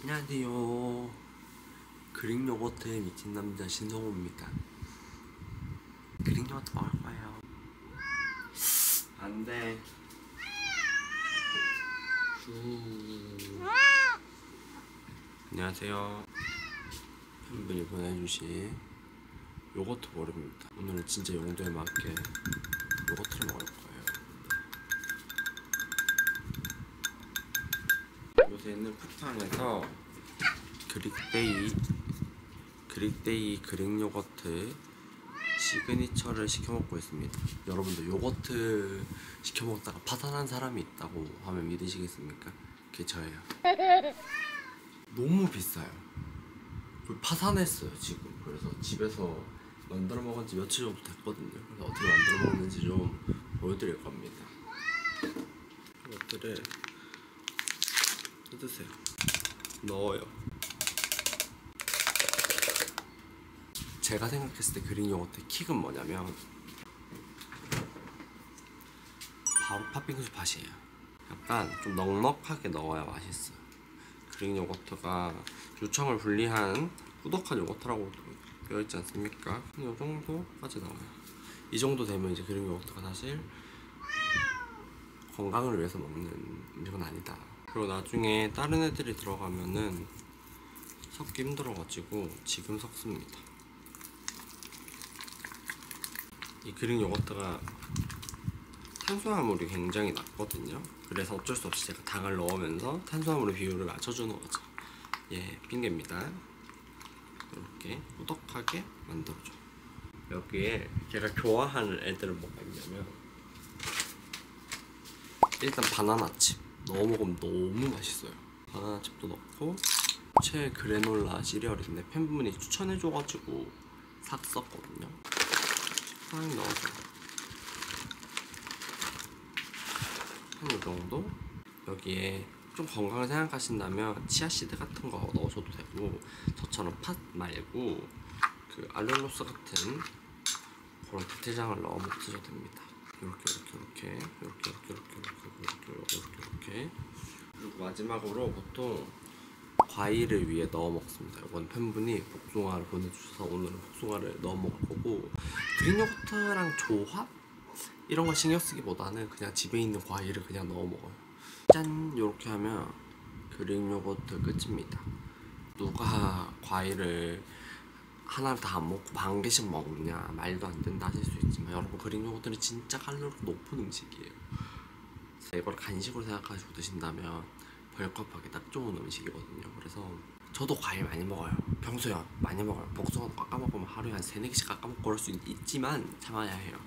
안녕하세요. 그릭 요거트에 미친 남자 신성호입니다. 그릭 요거트 먹을 거예요. 안 돼. 안녕하세요. 팬분이 보내주신 요거트 버립니다. 오늘은 진짜 용도에 맞게 요거트를 먹을 거예요. 요새 있는 쿠팡에서 그릭데이 그릭 요거트 시그니처를 시켜 먹고 있습니다. 여러분들 요거트 시켜 먹다가 파산한 사람이 있다고 하면 믿으시겠습니까? 그게 저예요. 너무 비싸요. 파산했어요 지금. 그래서 집에서 만들어 먹은 지 며칠 정도 됐거든요. 그래서 어떻게 만들어 먹는지 좀 보여드릴 겁니다. 이것들을 뜯으세요. 넣어요. 제가 생각했을 때 그릭 요거트의 킥은 뭐냐면 바로 팥빙수 팥이에요. 약간 좀 넉넉하게 넣어야 맛있어요. 그릭 요거트가 요청을 분리한 꾸덕한 요거트라고 되어 있지 않습니까? 이 정도까지 나와요. 이 정도 되면 이제 그릭 요거트가 사실 건강을 위해서 먹는 음식은 아니다. 그리고 나중에 다른 애들이 들어가면은 섞기 힘들어가지고 지금 섞습니다. 이 그릭 요거트가 탄수화물이 굉장히 낮거든요. 그래서 어쩔 수 없이 제가 당을 넣으면서 탄수화물의 비율을 맞춰주는 거죠. 예, 핑계입니다. 이렇게 꾸덕하게 만들어줘. 여기에 제가 좋아하는 애들은 뭐가 있냐면 일단 바나나칩 넣어 먹으면 너무 맛있어요. 바나나칩도 넣고 최 그래놀라 시리얼인데 팬분이 추천해줘가지고 샀었거든요. 식빵 넣어줘요. 한 이 정도? 여기에 좀 건강을 생각하신다면 치아씨드 같은 거 넣으셔도 되고 저처럼 팥 말고 그 알룰로스 같은 그런 대체장을 넣어 먹으셔도 됩니다. 이렇게 그리고 마지막으로 보통 과일을 위에 넣어 먹습니다. 이건 팬분이 복숭아를 보내주셔서 오늘은 복숭아를 넣어 먹을 거고 그릭 요거트랑 조합? 이런 거 신경 쓰기보다는 그냥 집에 있는 과일을 그냥 넣어 먹어요. 짠! 이렇게 하면 그릭 요거트 끝입니다. 누가 과일을 하나를 다 안 먹고 반 개씩 먹냐 말도 안 된다 하실 수 있지만 여러분 그릭 요거트는 진짜 칼로리 높은 음식이에요. 이걸 간식으로 생각하시고 드신다면 벌컥하게 딱 좋은 음식이거든요. 그래서 저도 과일 많이 먹어요. 평소에 많이 먹어요. 복숭아도 깎아 먹으면 하루에 한 3-4개씩 깎아 먹고 그럴 수 있지만 참아야 해요.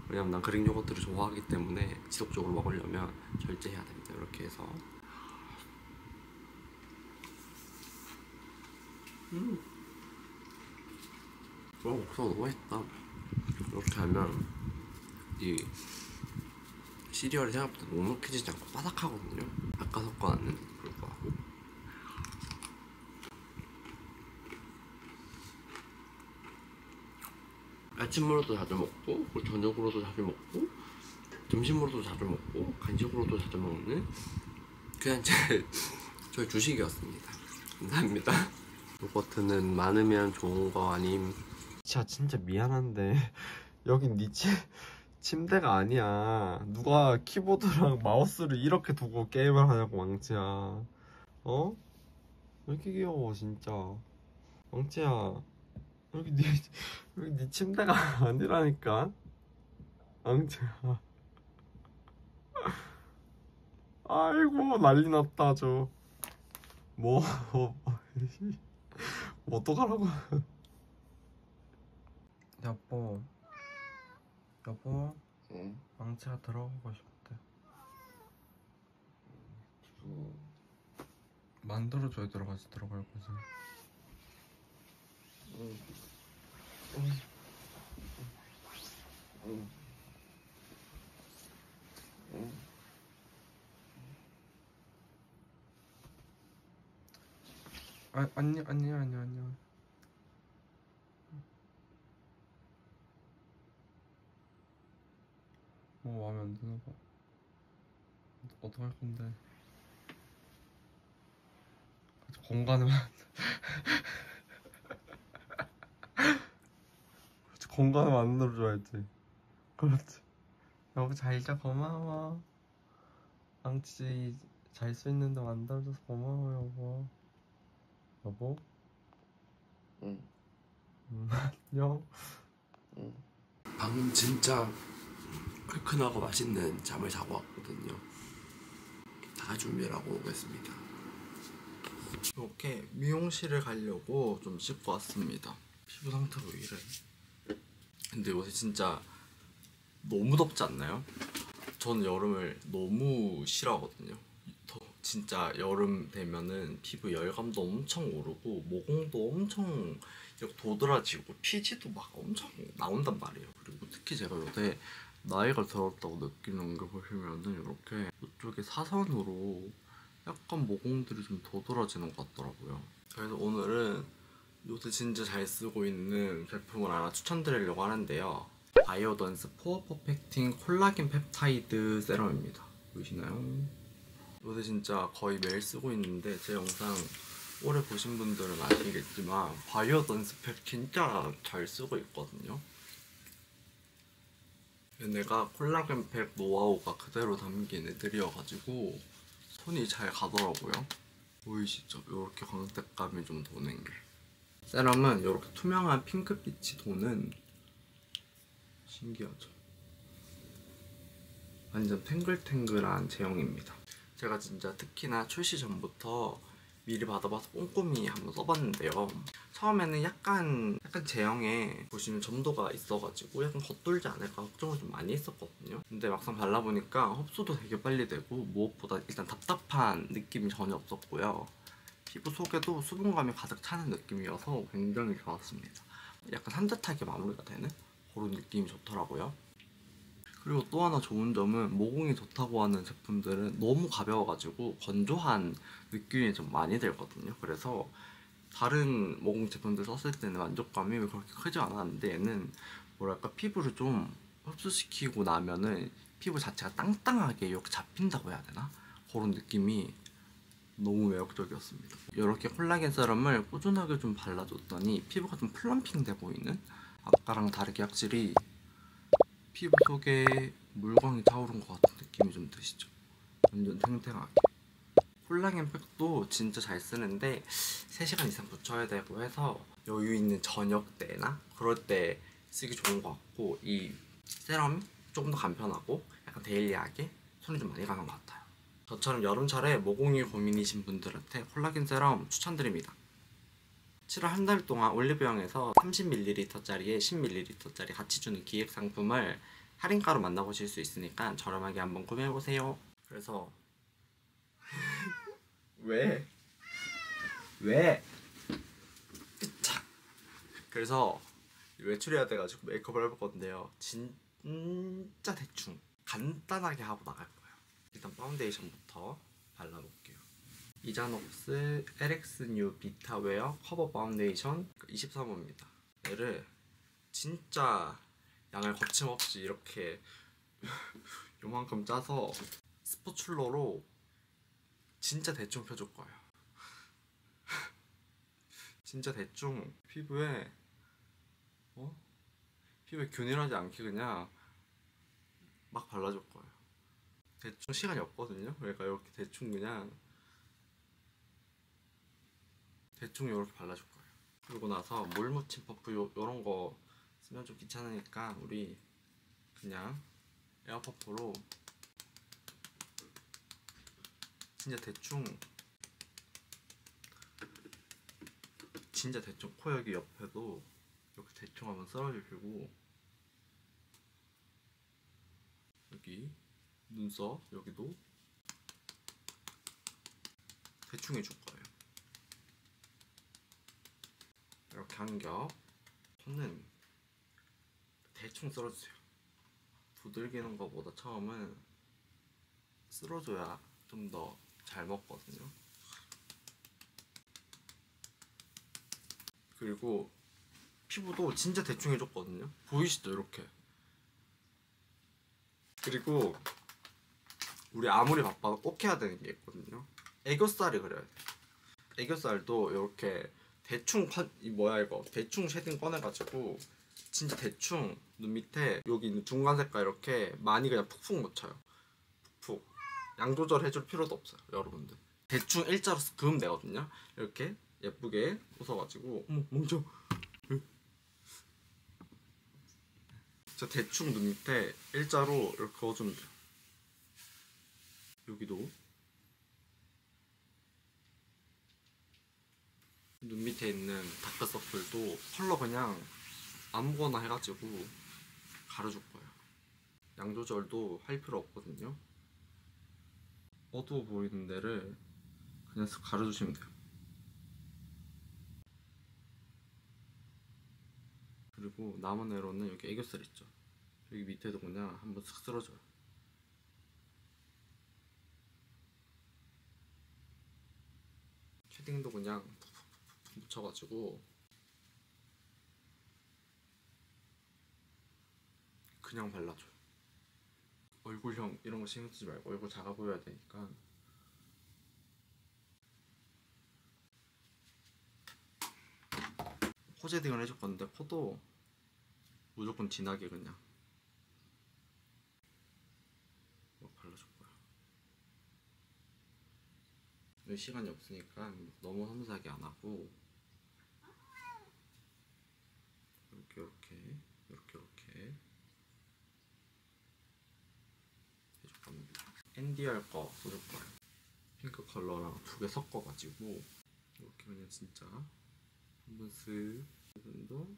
왜냐면 난 그릭 요거트를 좋아하기 때문에 지속적으로 먹으려면 절제해야 됩니다. 이렇게 해서 복숭아 너무 맛있다. 이렇게 하면 이 시리얼이 생각보다 눅눅해지지 않고 바삭하거든요. 아까 섞어놨는데도 불구하고. 아침으로도 자주 먹고 저녁으로도 자주 먹고 점심으로도 자주 먹고 간식으로도 자주 먹는 그냥 저의 주식이었습니다. 감사합니다. 요거트는 많으면 좋은 거 아님. 진짜 미안한데 여긴 네 침대가 아니야. 누가 키보드랑 마우스를 이렇게 두고 게임을 하냐고 왕치야. 어? 왜 이렇게 귀여워 진짜. 왕치야 여기 네 침대가 아니라니까. 왕치야. 아이고 난리 났다 아주. 뭐 어떡하라고. 여보 응? 왕치가 들어가고 싶대. 만들어줘야 들어갈 거지. 응. 아니야. 뭐 마음에 안 드나 봐. 어떡할 건데. 공간을 공간을 만들어줘야지. 그렇지. 여보 잘자. 고마워. 망치 잘 수 있는데 만들어줘서 고마워 여보. 여보? 응. 안녕. 응. 방금 진짜 얼큰하고 맛있는 잠을 자고 왔거든요. 다 준비를 하고 오겠습니다. 이렇게 미용실을 가려고 좀 씻고 왔습니다. 피부 상태가 왜 이래? 근데 요새 진짜 너무 덥지 않나요? 저는 여름을 너무 싫어하거든요. 진짜 여름 되면은 피부 열감도 엄청 오르고 모공도 엄청 이렇게 도드라지고 피지도 막 엄청 나온단 말이에요. 그리고 특히 제가 요새 나이가 들었다고 느끼는 게 보시면은 이렇게 이쪽에 사선으로 약간 모공들이 좀 도드라지는 것 같더라고요. 그래서 오늘은 요새 진짜 잘 쓰고 있는 제품을 하나 추천드리려고 하는데요. 바이오던스 포어 퍼펙팅 콜라겐 펩타이드 세럼입니다. 보이시나요? 요새 진짜 거의 매일 쓰고 있는데 제 영상 오래 보신 분들은 아시겠지만 바이오던스 팩 진짜 잘 쓰고 있거든요. 얘네가 콜라겐 팩 노하우가 그대로 담긴 애들이어가지고 손이 잘 가더라고요. 보이시죠? 이렇게 광택감이 좀 도는 게. 세럼은 이렇게 투명한 핑크빛이 도는, 신기하죠? 완전 탱글탱글한 제형입니다. 제가 진짜 특히나 출시 전부터 미리 받아봐서 꼼꼼히 한번 써봤는데요. 처음에는 약간 제형에 보시면 점도가 있어가지고 약간 겉돌지 않을까 걱정을 좀 많이 했었거든요. 근데 막상 발라보니까 흡수도 되게 빨리 되고 무엇보다 일단 답답한 느낌이 전혀 없었고요. 피부 속에도 수분감이 가득 차는 느낌이어서 굉장히 좋았습니다. 약간 산뜻하게 마무리가 되는 그런 느낌이 좋더라고요. 그리고 또 하나 좋은 점은 모공이 좋다고 하는 제품들은 너무 가벼워가지고 건조한 느낌이 좀 많이 들거든요. 그래서 다른 모공 제품들 썼을 때는 만족감이 그렇게 크지 않았는데 얘는 뭐랄까 피부를 좀 흡수시키고 나면은 피부 자체가 땅땅하게 이렇게 잡힌다고 해야 되나? 그런 느낌이 너무 매력적이었습니다. 이렇게 콜라겐 세럼을 꾸준하게 좀 발라줬더니 피부가 좀 플럼핑 돼 보이는? 아까랑 다르게 확실히 피부 속에 물광이 차오른 것 같은 느낌이 좀 드시죠? 완전 탱탱하게. 콜라겐 팩도 진짜 잘 쓰는데 3시간 이상 붙여야 되고 해서 여유 있는 저녁 때나 그럴 때 쓰기 좋은 것 같고, 이 세럼이 조금 더 간편하고 약간 데일리하게 손이 좀 많이 가는 것 같아요. 저처럼 여름철에 모공이 고민이신 분들한테 콜라겐 세럼 추천드립니다. 7월 한 달 동안 올리브영에서 30ml짜리에 10ml짜리 같이 주는 기획 상품을 할인가로 만나보실 수 있으니까 저렴하게 한번 구매해보세요. 그래서 왜? 자, 그래서 외출해야 돼가지고 메이크업을 해볼 건데요. 진짜 대충 간단하게 하고 나갈 거예요. 일단 파운데이션부터 발라볼게요. 이자녹스 LX 뉴 비타웨어 커버 파운데이션 23호입니다. 얘를 진짜 양을 거침없이 이렇게 요만큼 짜서 스포츌러로 진짜 대충 펴줄 거예요. 진짜 대충 피부에 균일하지 않게 그냥 막 발라줄 거예요. 대충 시간이 없거든요. 그러니까 이렇게 대충 그냥 대충 이렇게 발라줄 거예요. 그리고 나서 물 묻힌 퍼프 요런 거 쓰면 좀 귀찮으니까 우리 그냥 에어퍼프로 진짜 대충 코 여기 옆에도 이렇게 대충 한번 썰어주시고, 여기 눈썹 여기도 대충 해줄 거예요. 이렇게 한 겹. 손은 대충 썰어주세요. 두들기는 것보다 처음은 쓸어줘야 좀 더 잘 먹거든요. 그리고 피부도 진짜 대충 해줬거든요. 보이시죠? 이렇게. 그리고 우리 아무리 바빠도 꼭 해야 되는 게 있거든요. 애교살이 그려야 돼. 애교살도 이렇게 대충 대충 쉐딩 꺼내가지고 진짜 대충 눈 밑에 여기 있는 중간 색깔 이렇게 많이 그냥 푹푹 묻혀요. 푹푹. 양 조절해줄 필요도 없어요, 여러분들. 대충 일자로 그으면 되거든요. 이렇게 예쁘게 웃어가지고 멍청. 저 대충 눈 밑에 일자로 이렇게 그어주면 돼요. 여기도 눈 밑에 있는 다크서클도 컬러 그냥 아무거나 해가지고 가려줄 거예요. 양 조절도 할 필요 없거든요. 어두워 보이는 데를 그냥 쓱 가려주시면 돼요. 그리고 남은 애로는 여기 애교살 있죠? 여기 밑에도 그냥 한번 쓱 쓸어줘요. 쉐딩도 그냥 푹푹푹 묻혀가지고 그냥 발라줘요. 얼굴형 이런 거 신경 쓰지 말고 얼굴 작아 보여야 되니까. 코 쉐딩을 해줄 건데 코도 무조건 진하게 그냥 발라줄 거야. 여기 시간이 없으니까 너무 섬세하게 안 하고 이렇게 해줄 겁니다. NDR 거 써줄 거예요. 핑크 컬러랑 두 개 섞어가지고 이렇게 그냥 진짜 한번 쓱. 눈도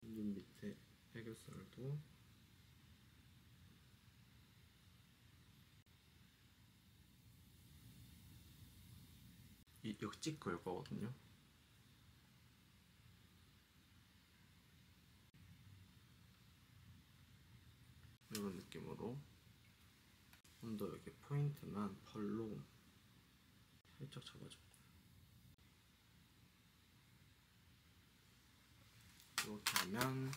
눈 밑에 애교살도 여기 찍 그을 거거든요. 이런 느낌으로 좀 더 여기 포인트만 펄로 살짝 잡아줄 거예요. 이렇게 하면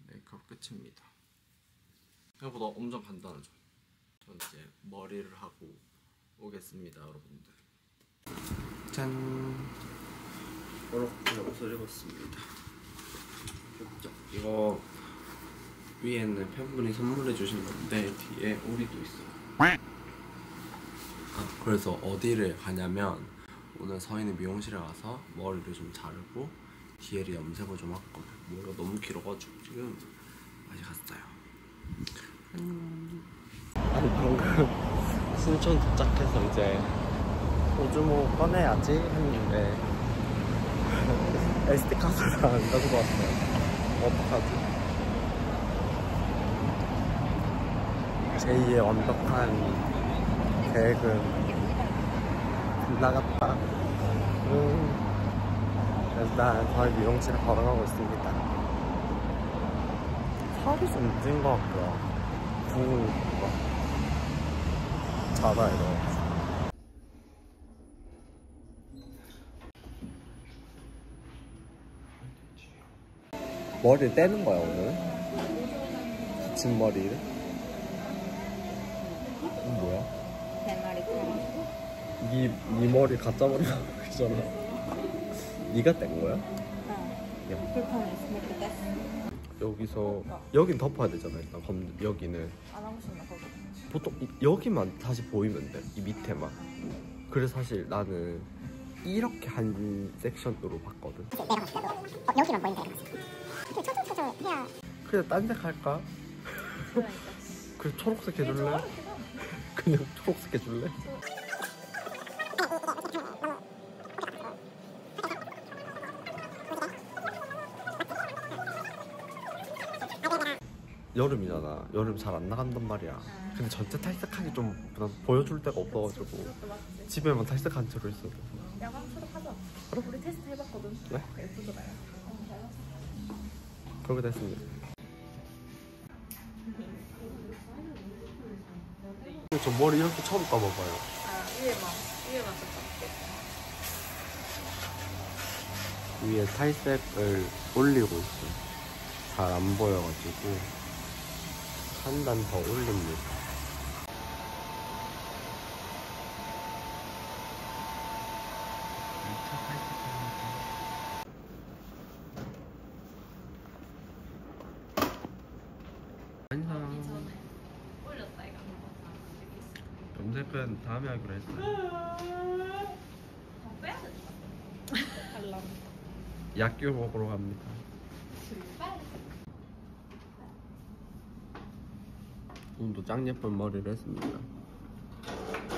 메이크업 끝입니다. 생각보다 엄청 간단하죠? 전 이제 머리를 하고 오겠습니다, 여러분들. 짠! 이렇게 옷을 입었습니다. 귀엽죠? 이거 위에는 팬분이 선물해 주신 건데 뒤에 오리도 있어요. 그래서 어디를 가냐면 오늘 서희는 미용실에 가서 머리를 좀 자르고 뒤에를 염색을 좀 할 거예요. 머리가 너무 길어가지고 지금 다시 갔어요. 아니 방금 순천 도착해서 이제 오즈모 꺼내야지 했는데 SD카드를 안 가지고 왔어요. 어떡하지? 제2의 완벽한 계획은 빗나갔다. 일단 저희 미용실에 걸어가고 있습니다. 살이 좀 찐 것 같고요. 막 자다 이거. 머리를 떼는 거야 오늘? 붙인 머리를? 이건 뭐야? 대머리 큰. 네 머리 가짜 머리라고 그러잖아. 네가 뗀 거야? 응. 불편해서 이렇게 뗐어. 여기서 여긴 덮어야 되잖아 일단. 여기는 안 하고 싶나 거기. 보통 여기만 다시 보이면 돼. 이 밑에만. 그래서 사실 나는 이렇게 한 섹션으로 봤거든. 여기만 보이면 돼. 이렇게 초점 해야. 그냥 딴 색 할까? 그러니까. 그래 초록색 해줄래? 그냥 초록색 해줄래? 여름이잖아. 여름 잘 안 나간단 말이야. 근데 전체 탈색하기 좀 보여줄 데가 없어가지고 그것도 맞지. 집에만 탈색한 채로 있어. 야광 초록하자. 그래? 우리 테스트 해봤거든. 네? 예쁘더라요. 그렇게 됐습니다. 저 머리 이렇게 처음 감아봐요. 아 위에만 좀 위에 탈색을 올리고 있어요. 잘 안 보여가지고 한 단 더 올립니다. 예약은 다음에 하기로 했어요. 빼야 돼. 알람. 약교 먹으러 갑니다. 오늘도 짱 예쁜 머리를 했습니다.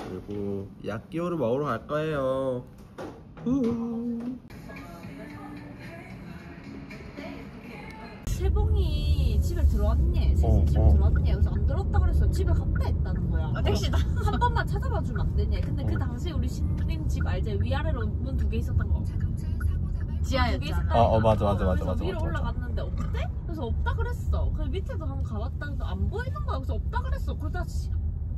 그리고 약교를 먹으러 갈 거예요. 세봉이 집에 들어왔니? 집에 들어왔니? 그래서 안 들어왔다 그랬어. 집에 갔다 했다는 거야. 택시다. 한 번만 찾아봐 주면 안 되냐? 근데 그 당시에 우리 신림 집 알지? 위아래로 문 2개 있었던 거. 지하였잖아. 맞아. 위로 올라갔는데 없대? 그래서 없다 그랬어. 그래서 밑에도 한번 가봤다 해서 안 보이는 거야. 그래서 없다 그랬어. 그래서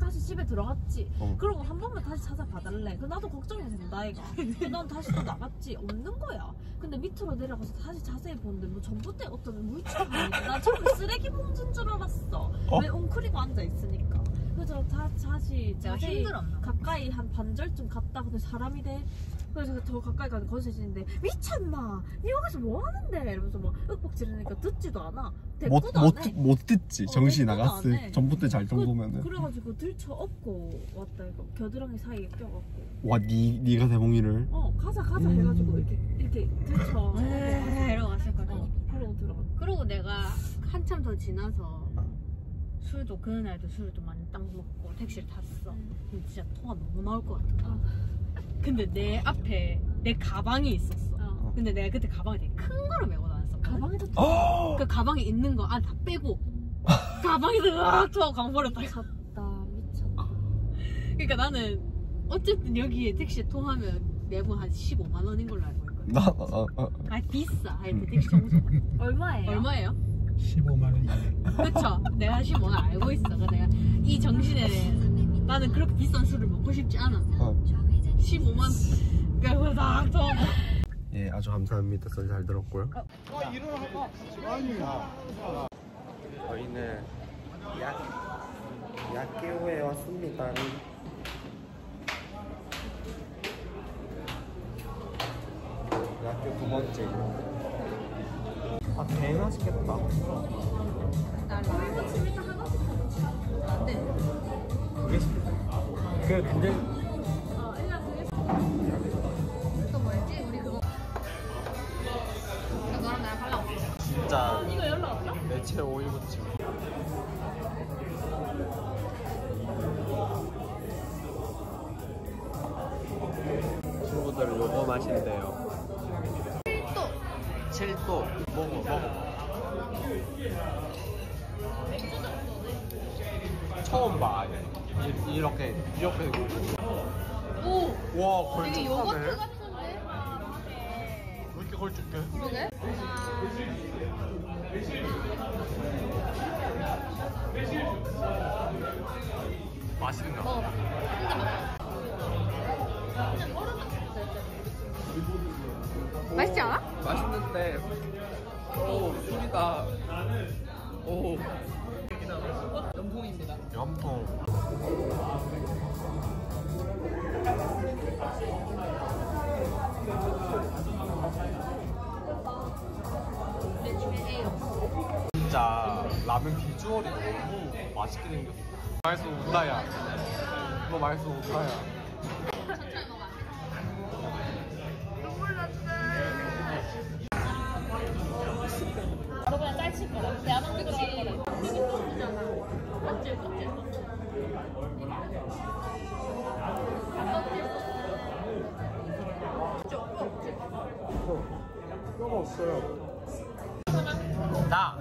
다시 집에 들어갔지. 그러고 한 번만 다시 찾아봐달래. 그 나도 걱정이 된다 이가. 난 다시 또 나갔지. 없는 거야. 근데 밑으로 내려가서 다시 자세히 보는데 뭐 전봇대 어떤 물체가 보니까 나 처음에 쓰레기 봉지인 줄 알았어. 왜 웅크리고 앉아 있으니까. 그래서 다시 자세히 힘들었나? 가까이 한 반절쯤 갔다. 근데 사람이 돼. 그래서 더 가까이 가서 거기서 미쳤나? 니 여기서 뭐 하는데? 이러면서 막 윽박 지르니까 듣지도 않아. 대꾸도 안 해. 못 듣지. 정신이 대꾸도 안 나갔을 해. 전봇대 잘 정도면은. 그래가지고 들쳐 업고 왔다 이거. 겨드랑이 사이에 껴갖고. 와, 니가 대봉이를. 가자 해가지고 이렇게 들쳐. 이러고 갔을 거다. 그러고 들어가. 그리고 내가 한참 더 지나서 술도 그날도 술도 많이 딱 먹고 택시를 탔어. 근데 진짜 토가 너무 나올 것 같은 거야. 근데 내 앞에 내 가방이 있었어. 근데 내가 그때 가방을 되게 큰 거를 메고 다녔었거든. 가방에다 그 가방에 있는 거 다 빼고 가방에다 으악 토하고 가방 버렸다. 미쳤다. 그러니까 나는 어쨌든 여기에 택시에 토하면 매번 한 15만 원인 걸로 알고 있거든. 비싸. 하여튼 택시 정수가. 얼마예요? 15만 원. 그쵸? 내가 15만 원 알고 있어. 그러니까 내가 이 정신에 나는 그렇게 비싼 술을 먹고 싶지 않아. 15만 원. 그래서 딱 토하고. 예, 아주 감사합니다. 소리 잘 들었고요. 저희는 약교에 왔습니다. 약교 2번째. 개 맛있겠다. 또 뭐였지? 우리 그거. 너랑 나랑 발라. 진짜 이거 연락 왔어? 매체 오이부침. 친구들은 요거 마신대요. 7도. 먹어. 처음 봐. 이렇게 오! 와, 되게 요거트 같은데? 왜 이렇게 걸쭉해? 그러게? 맛있나? 먹어봐. 진짜 맛있어. 맛있지 않아? 맛있는데 오 술이다. 오 염통입니다. 염통. 진짜 라면 비주얼이 너무 맛있게 생겼어. 맛있어 우다야. 너 맛있어 우다야. 천천히 먹어. 바로 그냥 짤칠 거다. 내가 만들고 할 거다. 껍질. 뼈가 없어요. 나